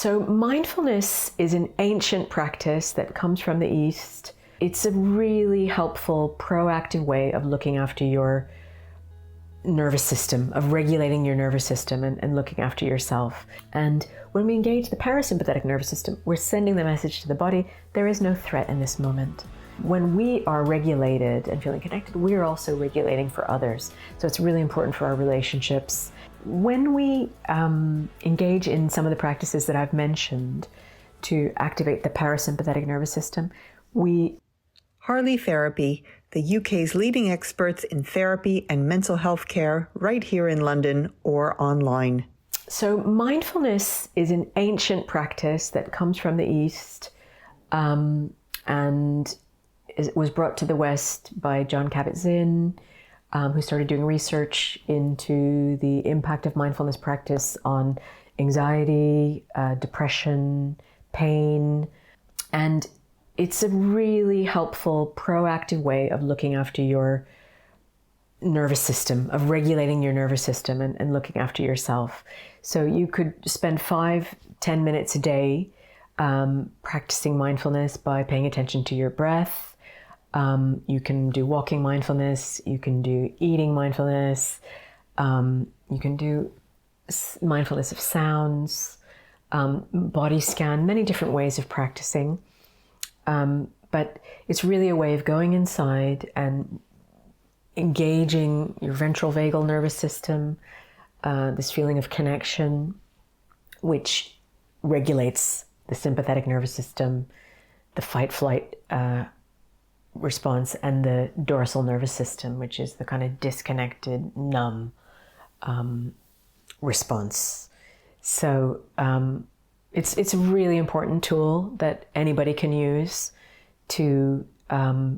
So mindfulness is an ancient practice that comes from the East. It's a really helpful, proactive way of looking after your nervous system, of regulating your nervous system and looking after yourself. And when we engage the parasympathetic nervous system, we're sending the message to the body, there is no threat in this moment. When we are regulated and feeling connected, we're also regulating for others. So it's really important for our relationships. When we engage in some of the practices that I've mentioned to activate the parasympathetic nervous system, Harley Therapy, the UK's leading experts in therapy and mental health care, right here in London or online. So mindfulness is an ancient practice that comes from the East and was brought to the West by John Kabat-Zinn, who started doing research into the impact of mindfulness practice on anxiety, depression, pain. And it's a really helpful, proactive way of looking after your nervous system, of regulating your nervous system and looking after yourself. So you could spend 5-10 minutes a day practicing mindfulness by paying attention to your breath. You can do walking mindfulness, you can do eating mindfulness, you can do mindfulness of sounds, body scan, many different ways of practicing. But it's really a way of going inside and engaging your ventral vagal nervous system, this feeling of connection, which regulates the sympathetic nervous system, the fight-flight response, and the dorsal nervous system, which is the kind of disconnected, numb response. So it's a really important tool that anybody can use to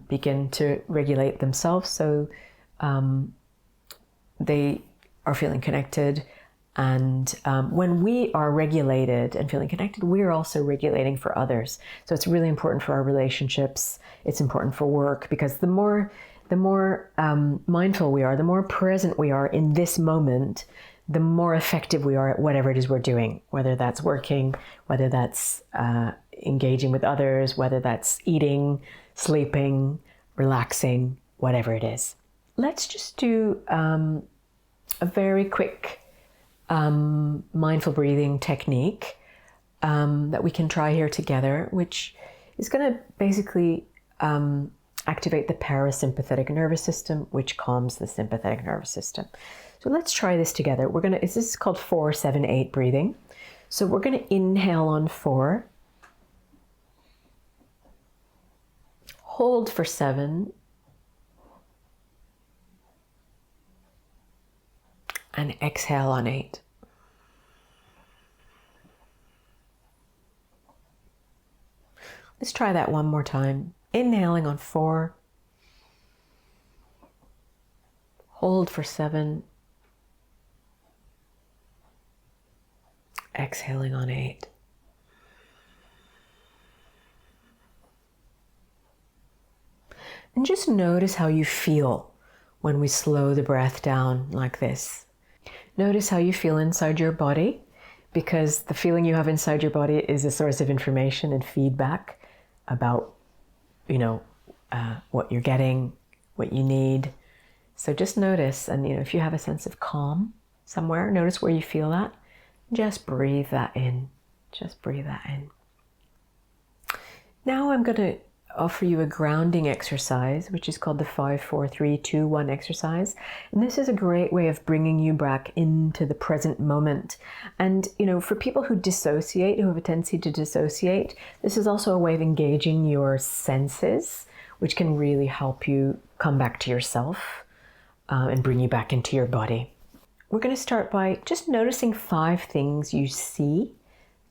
begin to regulate themselves, so they are feeling connected. And when we are regulated and feeling connected, we're also regulating for others. So it's really important for our relationships. It's important for work, because the more mindful we are, the more present we are in this moment, the more effective we are at whatever it is we're doing, whether that's working, whether that's engaging with others, whether that's eating, sleeping, relaxing, whatever it is. Let's just do a very quick mindful breathing technique that we can try here together, which is going to basically activate the parasympathetic nervous system, which calms the sympathetic nervous system. So let's try this together. This is called 4-7-8 breathing. So we're going to inhale on 4, hold for 7, and exhale on 8. Let's try that one more time. Inhaling on 4, hold for 7, exhaling on 8. And just notice how you feel when we slow the breath down like this. Notice how you feel inside your body, because the feeling you have inside your body is a source of information and feedback about, what you're getting, what you need. So just notice, and if you have a sense of calm somewhere, notice where you feel that. Just breathe that in. Just breathe that in. Now I'm going to offer you a grounding exercise, which is called the 5-4-3-2-1 exercise. And this is a great way of bringing you back into the present moment. And, for people who dissociate, who have a tendency to dissociate, this is also a way of engaging your senses, which can really help you come back to yourself and bring you back into your body. We're going to start by just noticing 5 things you see.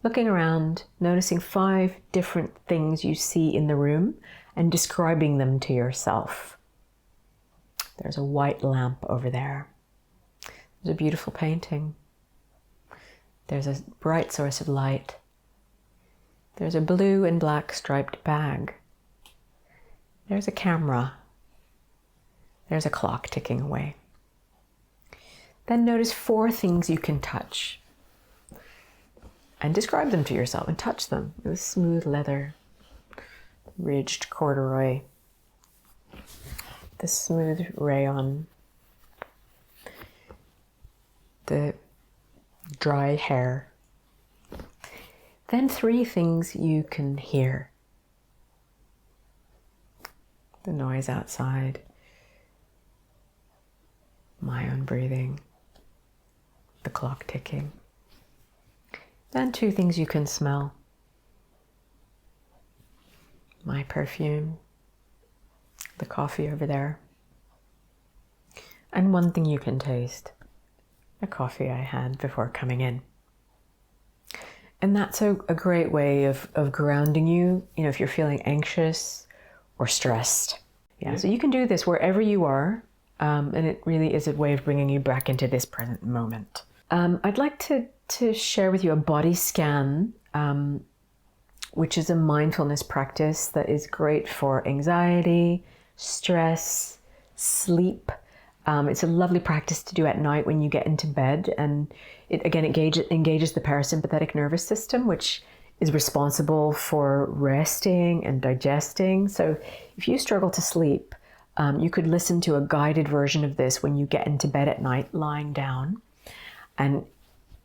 Looking around, noticing 5 different things you see in the room and describing them to yourself. There's a white lamp over there. There's a beautiful painting. There's a bright source of light. There's a blue and black striped bag. There's a camera. There's a clock ticking away. Then notice 4 things you can touch. and describe them to yourself and touch them. It was smooth leather, ridged corduroy, the smooth rayon, the dry hair. Then 3 things you can hear. The noise outside, my own breathing, the clock ticking. Then 2 things you can smell. My perfume, the coffee over there. And 1 thing you can taste, the coffee I had before coming in. And that's a great way of grounding you, if you're feeling anxious or stressed. Yeah, so you can do this wherever you are, and it really is a way of bringing you back into this present moment. I'd like to share with you a body scan, which is a mindfulness practice that is great for anxiety, stress, sleep. It's a lovely practice to do at night when you get into bed, and it engages the parasympathetic nervous system, which is responsible for resting and digesting. So if you struggle to sleep, you could listen to a guided version of this when you get into bed at night, lying down. And,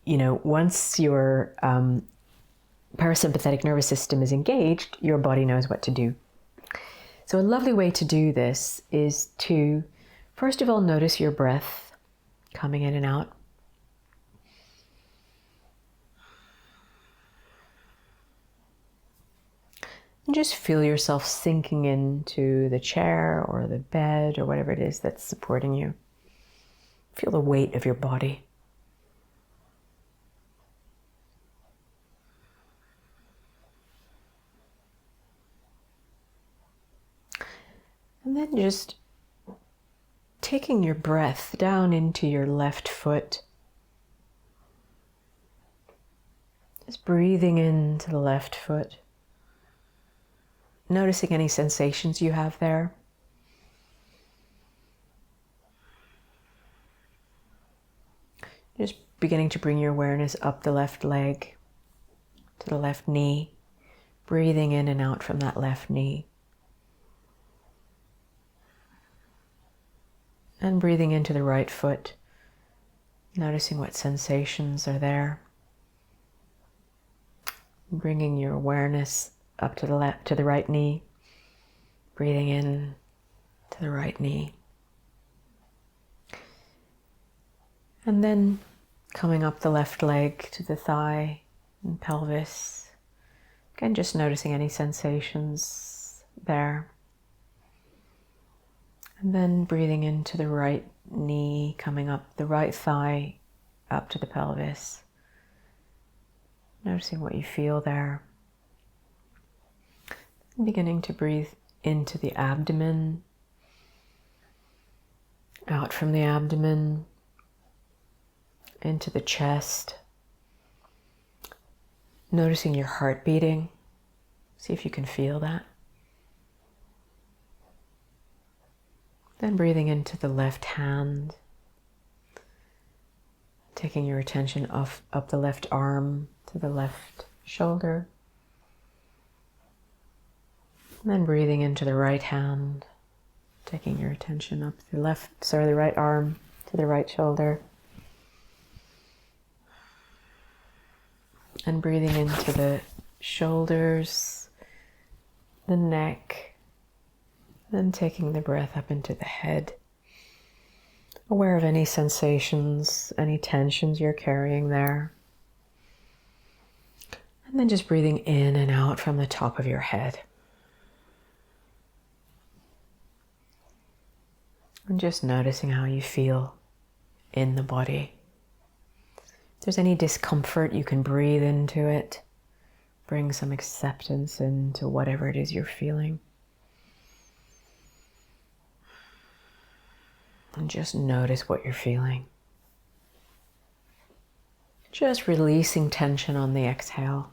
once your parasympathetic nervous system is engaged, your body knows what to do. So a lovely way to do this is to, first of all, notice your breath coming in and out. And just feel yourself sinking into the chair or the bed or whatever it is that's supporting you. Feel the weight of your body. And then just taking your breath down into your left foot. Just breathing into the left foot. Noticing any sensations you have there. Just beginning to bring your awareness up the left leg to the left knee. Breathing in and out from that left knee. And breathing into the right foot. Noticing what sensations are there. Bringing your awareness up to the right knee, breathing in to the right knee. And then coming up the left leg to the thigh and pelvis. Again, just noticing any sensations there. And then breathing into the right knee, coming up the right thigh, up to the pelvis. Noticing what you feel there. Beginning to breathe into the abdomen, out from the abdomen, into the chest. Noticing your heart beating. See if you can feel that. Then breathing into the left hand, taking your attention up the left arm to the left shoulder. And then breathing into the right hand, taking your attention up the right arm to the right shoulder. And breathing into the shoulders, the neck, then taking the breath up into the head. Aware of any sensations, any tensions you're carrying there. And then just breathing in and out from the top of your head. And just noticing how you feel in the body. If there's any discomfort, you can breathe into it. Bring some acceptance into whatever it is you're feeling. And just notice what you're feeling. Just releasing tension on the exhale.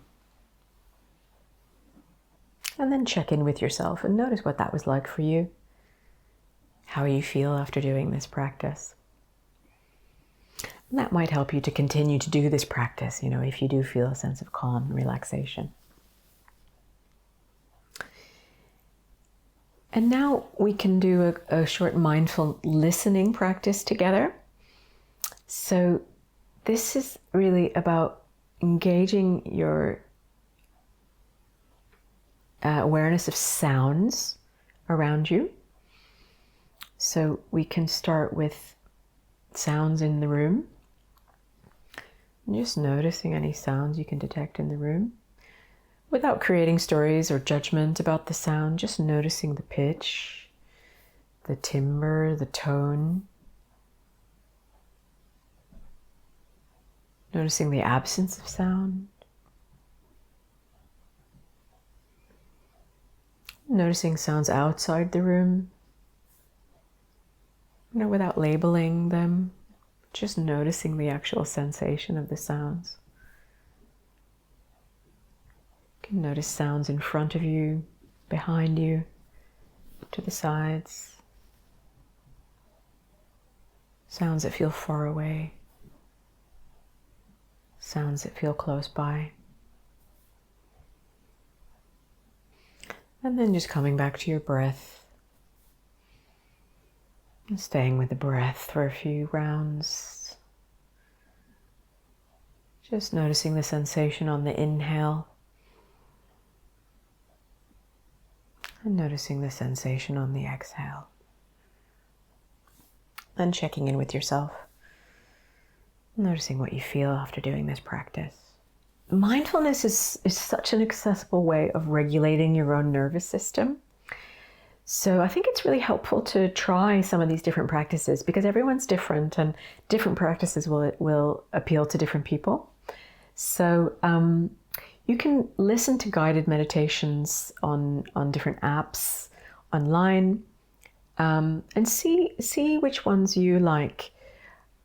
And then check in with yourself and notice what that was like for you. How you feel after doing this practice. And that might help you to continue to do this practice, if you do feel a sense of calm and relaxation. And now we can do a short mindful listening practice together. So this is really about engaging your awareness of sounds around you. So we can start with sounds in the room. Just noticing any sounds you can detect in the room, without creating stories or judgment about the sound, just noticing the pitch, the timbre, the tone. Noticing the absence of sound. Noticing sounds outside the room, without labeling them, just noticing the actual sensation of the sounds. You can notice sounds in front of you, behind you, to the sides. Sounds that feel far away. Sounds that feel close by. And then just coming back to your breath. And staying with the breath for a few rounds. Just noticing the sensation on the inhale. And noticing the sensation on the exhale. And checking in with yourself. Noticing what you feel after doing this practice. Mindfulness is such an accessible way of regulating your own nervous system. So I think it's really helpful to try some of these different practices because everyone's different and different practices will appeal to different people. So you can listen to guided meditations on different apps online and see which ones you like.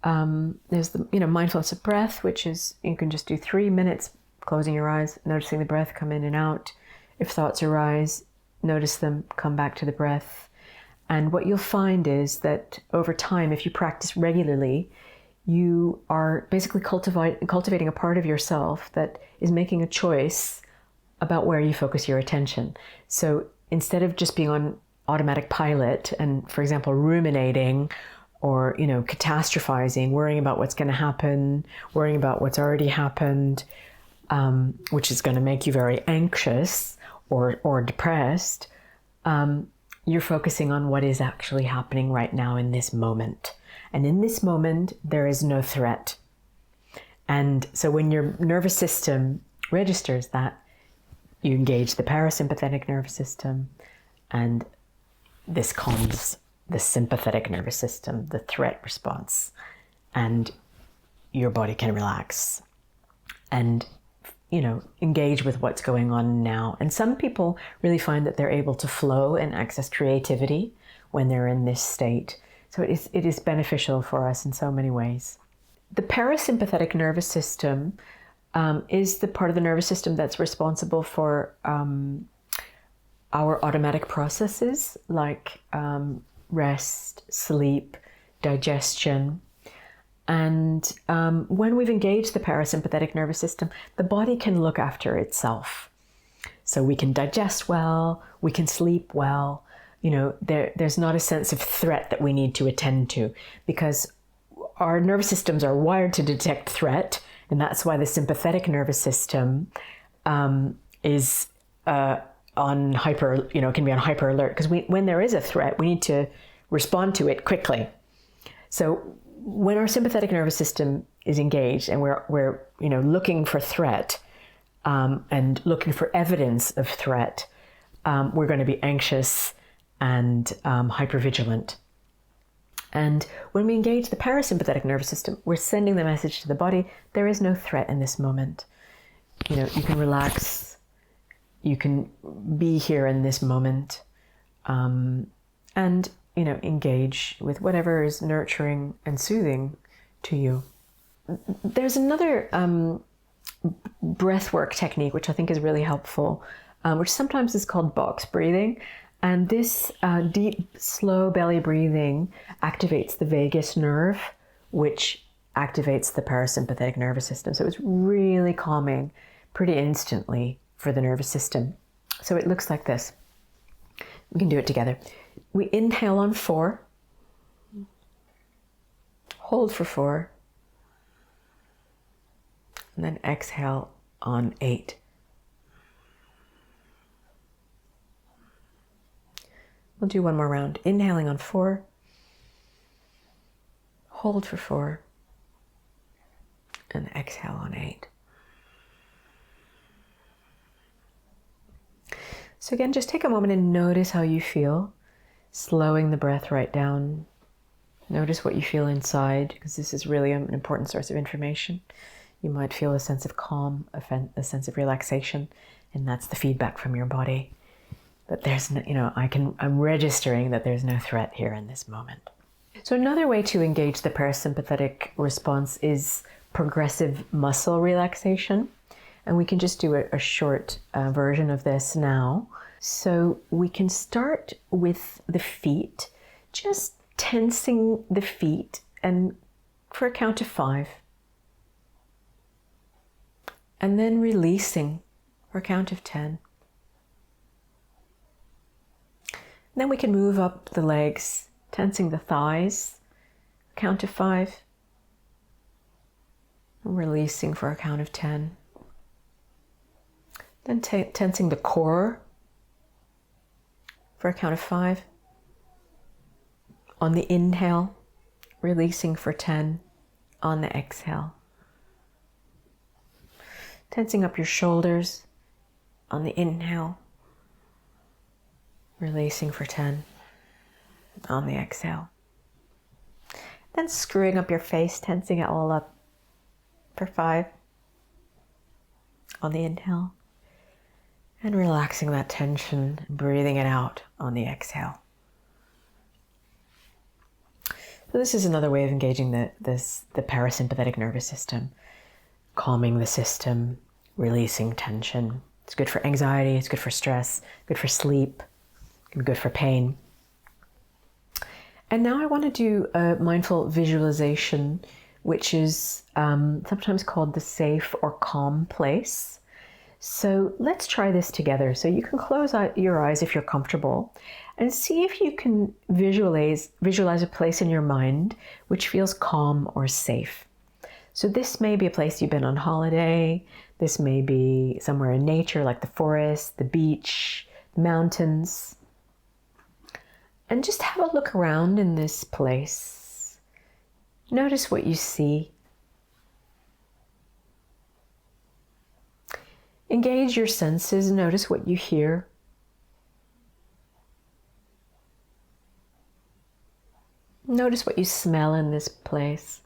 There's the mindfulness of breath, which is you can just do 3 minutes closing your eyes, noticing the breath come in and out. If thoughts arise, notice them, come back to the breath. And what you'll find is that over time, if you practice regularly, you are basically cultivating a part of yourself that is making a choice about where you focus your attention. So instead of just being on automatic pilot and, for example, ruminating or, catastrophizing, worrying about what's going to happen, worrying about what's already happened, which is going to make you very anxious or depressed, you're focusing on what is actually happening right now in this moment. And in this moment, there is no threat. And so when your nervous system registers that, you engage the parasympathetic nervous system, and this calms the sympathetic nervous system, the threat response, and your body can relax and engage with what's going on now. And some people really find that they're able to flow and access creativity when they're in this state. So it is beneficial for us in so many ways. The parasympathetic nervous system is the part of the nervous system that's responsible for our automatic processes like rest, sleep, digestion. And when we've engaged the parasympathetic nervous system, the body can look after itself. So we can digest well, we can sleep well. There's not a sense of threat that we need to attend to because our nervous systems are wired to detect threat. And that's why the sympathetic nervous system is on hyper, can be on hyper alert because when there is a threat, we need to respond to it quickly. So when our sympathetic nervous system is engaged and we're looking for threat and looking for evidence of threat, we're going to be anxious and hypervigilant. And when we engage the parasympathetic nervous system, we're sending the message to the body, there is no threat in this moment. You can relax, you can be here in this moment, and engage with whatever is nurturing and soothing to you. There's another breathwork technique, which I think is really helpful, which sometimes is called box breathing. And this deep, slow belly breathing activates the vagus nerve, which activates the parasympathetic nervous system. So it's really calming pretty instantly for the nervous system. So it looks like this. We can do it together. We inhale on 4, hold for 4, and then exhale on 8. We'll do one more round. Inhaling on 4, hold for 4, and exhale on 8. So again, just take a moment and notice how you feel, slowing the breath right down. Notice what you feel inside, because this is really an important source of information. You might feel a sense of calm, a sense of relaxation, and that's the feedback from your body. That there's no, I'm registering that there's no threat here in this moment. So another way to engage the parasympathetic response is progressive muscle relaxation. And we can just do a short version of this now. So we can start with the feet, just tensing the feet, and for a count of 5. And then releasing for a count of 10. And then we can move up the legs, tensing the thighs, count of 5. And releasing for a count of 10. Then tensing the core for a count of 5. On the inhale, releasing for 10 on the exhale. Tensing up your shoulders on the inhale, releasing for 10 on the exhale. Then screwing up your face, tensing it all up for 5 on the inhale. And relaxing that tension, breathing it out on the exhale. So this is another way of engaging the parasympathetic nervous system, calming the system, releasing tension. It's good for anxiety, it's good for stress, good for sleep, good for pain. And now I want to do a mindful visualization, which is sometimes called the safe or calm place. So let's try this together. So you can close your eyes if you're comfortable and see if you can visualize a place in your mind which feels calm or safe. So this may be a place you've been on holiday. This may be somewhere in nature like the forest, the beach, the mountains. And just have a look around in this place. Notice what you see. Engage your senses, notice what you hear. Notice what you smell in this place.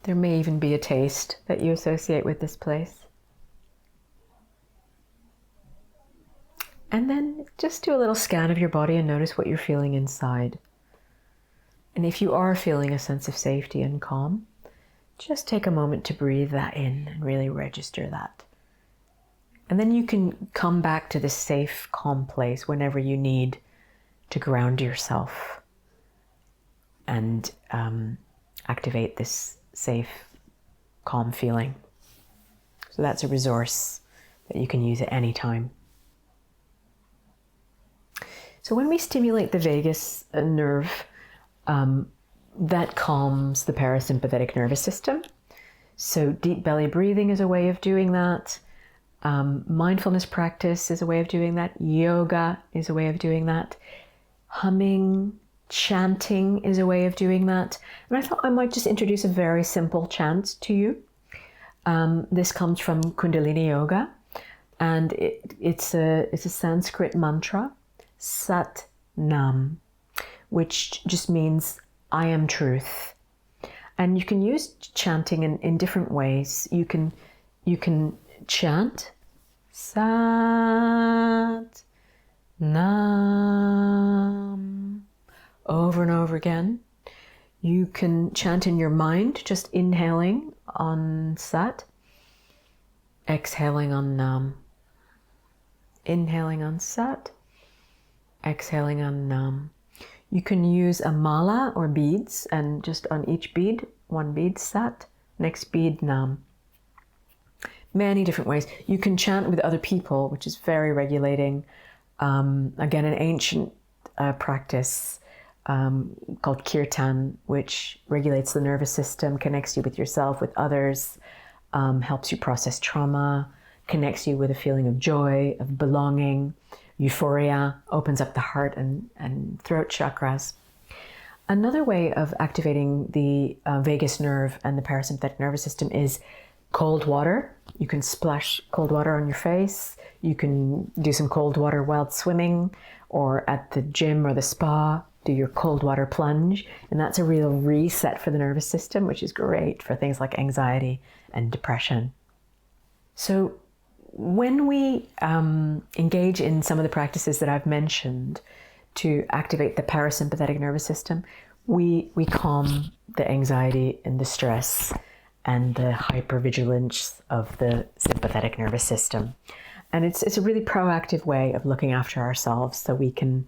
There may even be a taste that you associate with this place. And then just do a little scan of your body and notice what you're feeling inside. And if you are feeling a sense of safety and calm, just take a moment to breathe that in and really register that. And then you can come back to this safe, calm place whenever you need to ground yourself and activate this safe, calm feeling. So that's a resource that you can use at any time. So when we stimulate the vagus nerve, that calms the parasympathetic nervous system. So deep belly breathing is a way of doing that. Mindfulness practice is a way of doing that. Yoga is a way of doing that. Humming, chanting is a way of doing that. And I thought I might just introduce a very simple chant to you. This comes from Kundalini Yoga, and it's a Sanskrit mantra, Sat Nam, which just means I am truth. And you can use chanting in different ways. You can chant Sat Nam over and over again. You can chant in your mind, just inhaling on Sat, exhaling on Nam. Inhaling on Sat, exhaling on Nam. You can use a mala or beads, and just on each bead, one bead sat, next bead nam. Many different ways. You can chant with other people, which is very regulating. Again, an ancient practice called kirtan, which regulates the nervous system, connects you with yourself, with others, helps you process trauma, connects you with a feeling of joy, of belonging, euphoria, opens up the heart and throat chakras. Another way of activating the vagus nerve and the parasympathetic nervous system is cold water. You can splash cold water on your face. You can do some cold water while swimming, or at the gym or the spa, do your cold water plunge. And that's a real reset for the nervous system, which is great for things like anxiety and depression. So when we engage in some of the practices that I've mentioned to activate the parasympathetic nervous system, we calm the anxiety and the stress and the hypervigilance of the sympathetic nervous system. And it's a really proactive way of looking after ourselves, so we can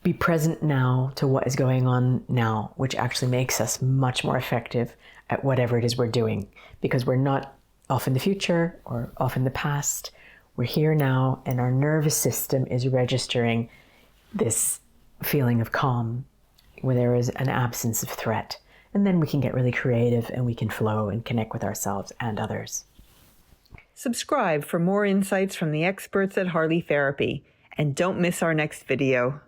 be present now to what is going on now, which actually makes us much more effective at whatever it is we're doing, because we're not off in the future or off in the past. We're here now, and our nervous system is registering this feeling of calm where there is an absence of threat. And then we can get really creative and we can flow and connect with ourselves and others. Subscribe for more insights from the experts at Harley Therapy, and don't miss our next video.